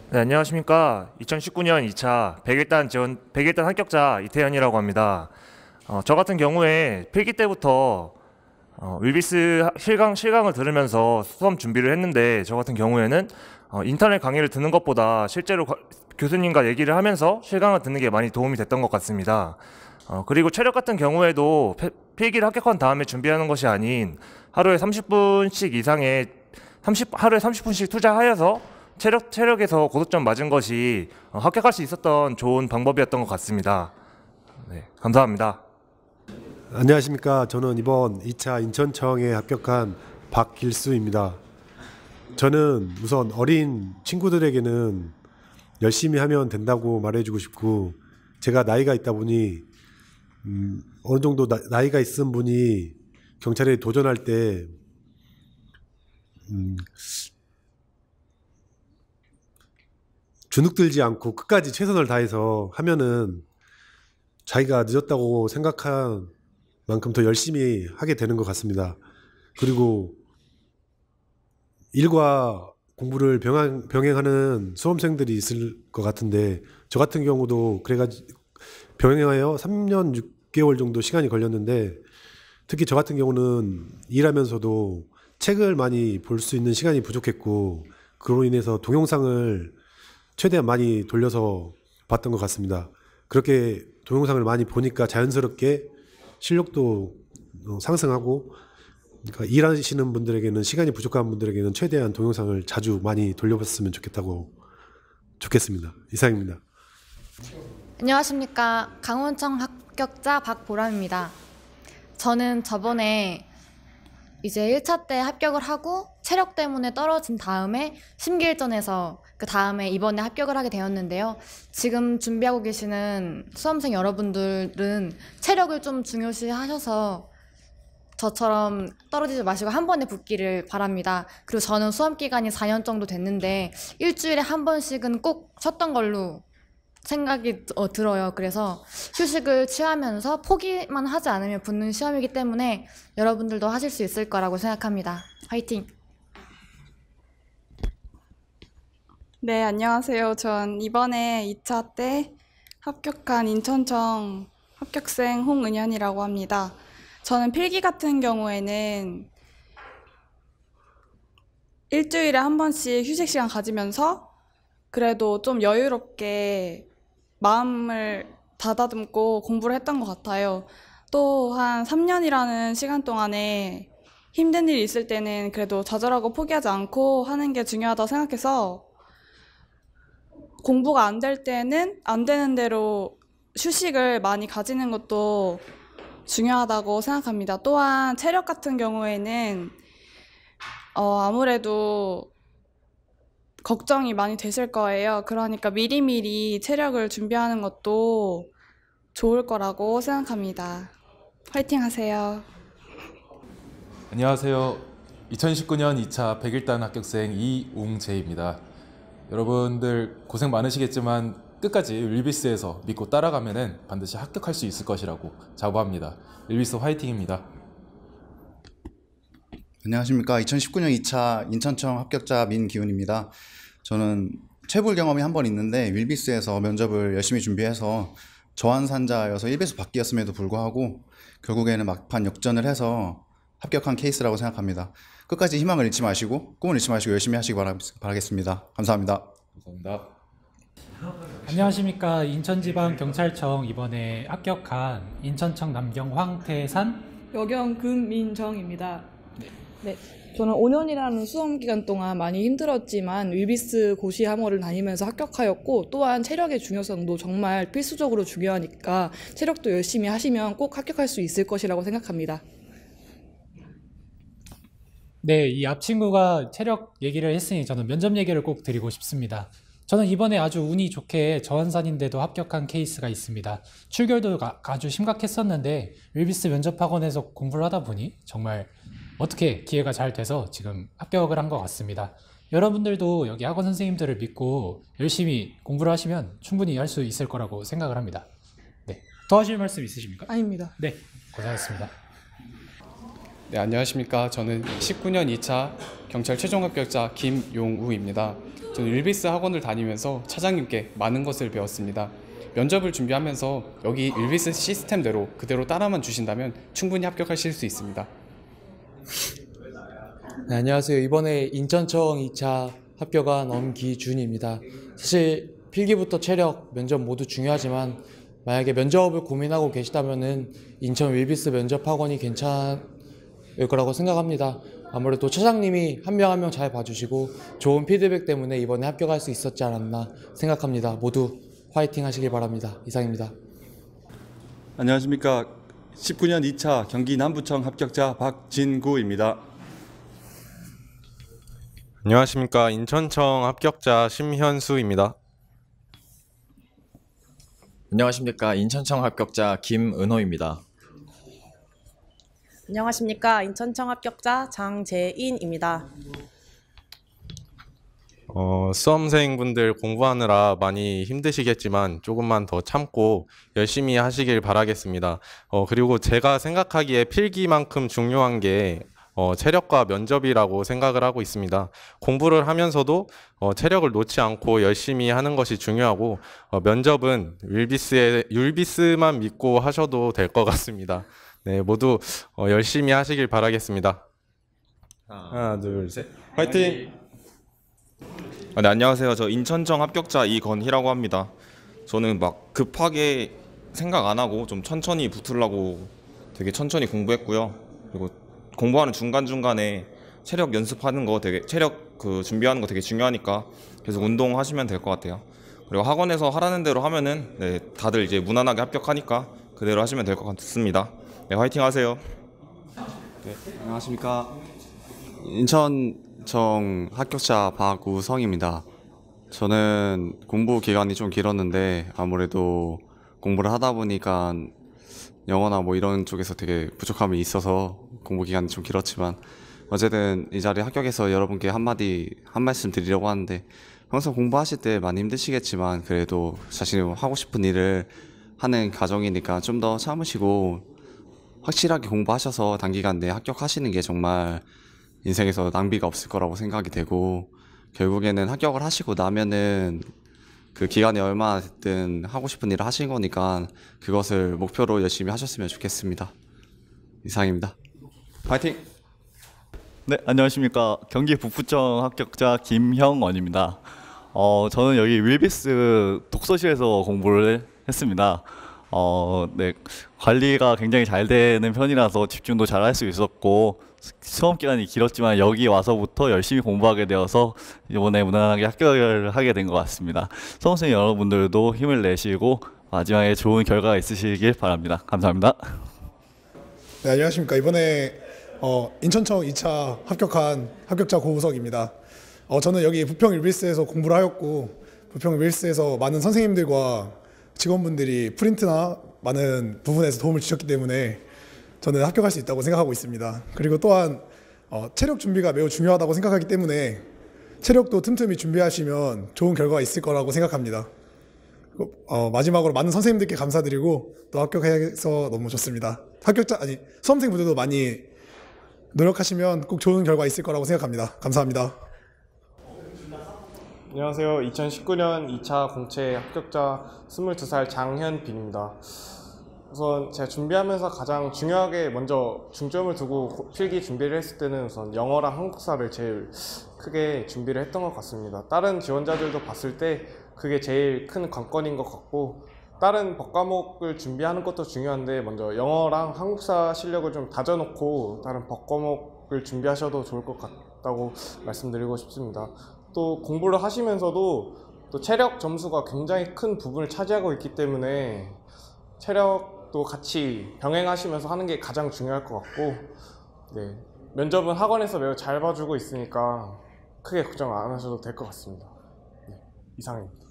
네, 안녕하십니까. 2019년 2차 100일단 합격자 이태현이라고 합니다. 저 같은 경우에 필기 때부터 윌비스 실강을 들으면서 수험 준비를 했는데, 저 같은 경우에는 인터넷 강의를 듣는 것보다 실제로 교수님과 얘기를 하면서 실강을 듣는 게 많이 도움이 됐던 것 같습니다. 그리고 체력 같은 경우에도 필기를 합격한 다음에 준비하는 것이 아닌 하루에 30분씩 이상의 하루에 30분씩 투자하여서 체력에서 고득점 맞은 것이 합격할 수 있었던 좋은 방법이었던 것 같습니다. 네, 감사합니다. 안녕하십니까. 저는 이번 2차 인천청에 합격한 박길수입니다. 저는 우선 어린 친구들에게는 열심히 하면 된다고 말해주고 싶고, 제가 나이가 있다 보니 어느 정도 나이가 있은 분이 경찰에 도전할 때 주눅들지 않고 끝까지 최선을 다해서 하면은 자기가 늦었다고 생각한 만큼 더 열심히 하게 되는 것 같습니다. 그리고 일과 공부를 병행하는 수험생들이 있을 것 같은데, 저 같은 경우도 그래가지고 병행하여 3년 6개월 정도 시간이 걸렸는데, 특히 저 같은 경우는 일하면서도 책을 많이 볼 수 있는 시간이 부족했고, 그로 인해서 동영상을 최대한 많이 돌려서 봤던 것 같습니다. 그렇게 동영상을 많이 보니까 자연스럽게 실력도 상승하고, 그러니까 일하시는 분들에게는, 시간이 부족한 분들에게는 최대한 동영상을 자주 많이 돌려봤으면 좋겠습니다. 이상입니다. 안녕하십니까. 강원청 합격자 박보람입니다. 저는 저번에 이제 1차 때 합격을 하고 체력 때문에 떨어진 다음에 심기일전에서 그 다음에 이번에 합격을 하게 되었는데요. 지금 준비하고 계시는 수험생 여러분들은 체력을 좀 중요시 하셔서 저처럼 떨어지지 마시고 한 번에 붙기를 바랍니다. 그리고 저는 수험 기간이 4년 정도 됐는데 일주일에 한 번씩은 꼭 쉬었던 걸로 생각이 들어요. 그래서 휴식을 취하면서 포기만 하지 않으면 붙는 시험이기 때문에 여러분들도 하실 수 있을 거라고 생각합니다. 화이팅! 네, 안녕하세요. 전 이번에 2차 때 합격한 인천청 합격생 홍은현이라고 합니다. 저는 필기 같은 경우에는 일주일에 한 번씩 휴식 시간 가지면서 그래도 좀 여유롭게 마음을 가다듬고 공부를 했던 것 같아요. 또 한 3년이라는 시간 동안에 힘든 일이 있을 때는 그래도 좌절하고 포기하지 않고 하는 게 중요하다고 생각해서 공부가 안 될 때는 안 되는 대로 휴식을 많이 가지는 것도 중요하다고 생각합니다. 또한 체력 같은 경우에는 아무래도 걱정이 많이 되실 거예요. 그러니까 미리미리 체력을 준비하는 것도 좋을 거라고 생각합니다. 화이팅 하세요. 안녕하세요. 2019년 2차 100일단 합격생 이웅재입니다. 여러분들 고생 많으시겠지만 끝까지 윌비스에서 믿고 따라가면은 반드시 합격할 수 있을 것이라고 자부합니다. 윌비스 화이팅입니다. 안녕하십니까. 2019년 2차 인천청 합격자 민기훈입니다. 저는 체불 경험이 한 번 있는데 윌비스에서 면접을 열심히 준비해서 저한산자여서 1배수 밖이었음에도 불구하고 결국에는 막판 역전을 해서 합격한 케이스라고 생각합니다. 끝까지 희망을 잃지 마시고 꿈을 잃지 마시고 열심히 하시기 바라겠습니다. 감사합니다. 감사합니다. 안녕하십니까. 인천지방경찰청 이번에 합격한 인천청 남경 황태산 여경 금민정입니다. 네, 저는 5년이라는 수험 기간 동안 많이 힘들었지만 윌비스 고시 함어를 다니면서 합격하였고, 또한 체력의 중요성도 정말 필수적으로 중요하니까 체력도 열심히 하시면 꼭 합격할 수 있을 것이라고 생각합니다. 네, 이 앞 친구가 체력 얘기를 했으니 저는 면접 얘기를 꼭 드리고 싶습니다. 저는 이번에 아주 운이 좋게 저한산인데도 합격한 케이스가 있습니다. 출결도 아주 심각했었는데 윌비스 면접학원에서 공부를 하다 보니 정말 어떻게 기회가 잘 돼서 지금 합격을 한 것 같습니다. 여러분들도 여기 학원 선생님들을 믿고 열심히 공부를 하시면 충분히 할 수 있을 거라고 생각을 합니다. 네, 더 하실 말씀 있으십니까? 아닙니다. 네, 고생하셨습니다. 네, 안녕하십니까. 저는 19년 2차 경찰 최종 합격자 김용우입니다. 저는 윌비스 학원을 다니면서 차장님께 많은 것을 배웠습니다. 면접을 준비하면서 여기 윌비스 시스템대로 그대로 따라만 주신다면 충분히 합격하실 수 있습니다. 네, 안녕하세요. 이번에 인천청 2차 합격한 엄기준입니다. 사실 필기부터 체력, 면접 모두 중요하지만 만약에 면접을 고민하고 계시다면은 인천 윌비스 면접학원이 괜찮을 거라고 생각합니다. 아무래도 차장님이 한 명 한 명 잘 봐주시고 좋은 피드백 때문에 이번에 합격할 수 있었지 않았나 생각합니다. 모두 화이팅 하시길 바랍니다. 이상입니다. 안녕하십니까. 19년 2차 경기 남부청 합격자 박진구입니다. 안녕하십니까. 인천청 합격자 심현수입니다. 안녕하십니까. 인천청 합격자 김은호입니다. 안녕하십니까. 인천청 합격자 장재인입니다. 수험생분들 공부하느라 많이 힘드시겠지만 조금만 더 참고 열심히 하시길 바라겠습니다. 그리고 제가 생각하기에 필기만큼 중요한 게 체력과 면접이라고 생각을 하고 있습니다. 공부를 하면서도 체력을 놓지 않고 열심히 하는 것이 중요하고 면접은 율비스만 믿고 하셔도 될 것 같습니다. 네, 모두 열심히 하시길 바라겠습니다. 하나, 둘, 셋. 화이팅! 네, 안녕하세요. 저 인천청 합격자 이건희라고 합니다. 저는 막 급하게 생각 안 하고 좀 천천히 붙으려고 되게 천천히 공부했고요. 그리고 공부하는 중간중간에 체력 연습하는 거 체력 준비하는 거 되게 중요하니까 계속 운동하시면 될 것 같아요. 그리고 학원에서 하라는 대로 하면은 네, 다들 이제 무난하게 합격하니까 그대로 하시면 될 것 같습니다. 네, 화이팅 하세요. 네, 안녕하십니까. 인천청 합격자 박우성입니다. 저는 공부 기간이 좀 길었는데 아무래도 공부를 하다 보니까 영어나 뭐 이런 쪽에서 되게 부족함이 있어서 공부 기간이 좀 길었지만 어쨌든 이 자리에 합격해서 여러분께 한 말씀 드리려고 하는데 평소 공부하실 때 많이 힘드시겠지만 그래도 자신이 하고 싶은 일을 하는 과정이니까 좀 더 참으시고 확실하게 공부하셔서 단기간 내에 합격하시는 게 정말 인생에서 낭비가 없을 거라고 생각이 되고 결국에는 합격을 하시고 나면은 그 기간이 얼마나 됐든 하고 싶은 일을 하신 거니까 그것을 목표로 열심히 하셨으면 좋겠습니다. 이상입니다. 화이팅! 네, 안녕하십니까. 경기 북부청 합격자 김형원입니다. 저는 여기 윌비스 독서실에서 공부를 했습니다. 네, 관리가 굉장히 잘 되는 편이라서 집중도 잘 할 수 있었고 수험 기간이 길었지만 여기 와서부터 열심히 공부하게 되어서 이번에 무난하게 합격을 하게 된 것 같습니다. 수험생 여러분들도 힘을 내시고 마지막에 좋은 결과가 있으시길 바랍니다. 감사합니다. 네, 안녕하십니까. 이번에 인천청 2차 합격한 합격자 고우석입니다. 저는 여기 부평 윌비스에서 공부를 하였고 부평 윌비스에서 많은 선생님들과 직원분들이 프린트나 많은 부분에서 도움을 주셨기 때문에 저는 합격할 수 있다고 생각하고 있습니다. 그리고 또한 체력 준비가 매우 중요하다고 생각하기 때문에 체력도 틈틈이 준비하시면 좋은 결과가 있을 거라고 생각합니다. 마지막으로 많은 선생님들께 감사드리고 또 합격해서 너무 좋습니다. 수험생분들도 많이 노력하시면 꼭 좋은 결과 있을 거라고 생각합니다. 감사합니다. 안녕하세요. 2019년 2차 공채 합격자 22살 장현빈입니다. 우선 제가 준비하면서 가장 중요하게 먼저 중점을 두고 필기 준비를 했을 때는 우선 영어랑 한국사를 제일 크게 준비를 했던 것 같습니다. 다른 지원자들도 봤을 때 그게 제일 큰 관건인 것 같고 다른 법과목을 준비하는 것도 중요한데 먼저 영어랑 한국사 실력을 좀 다져놓고 다른 법과목을 준비하셔도 좋을 것 같다고 말씀드리고 싶습니다. 또 공부를 하시면서도 또 체력 점수가 굉장히 큰 부분을 차지하고 있기 때문에 체력도 같이 병행하시면서 하는 게 가장 중요할 것 같고 네, 면접은 학원에서 매우 잘 봐주고 있으니까 크게 걱정 안 하셔도 될 것 같습니다. 네, 이상입니다.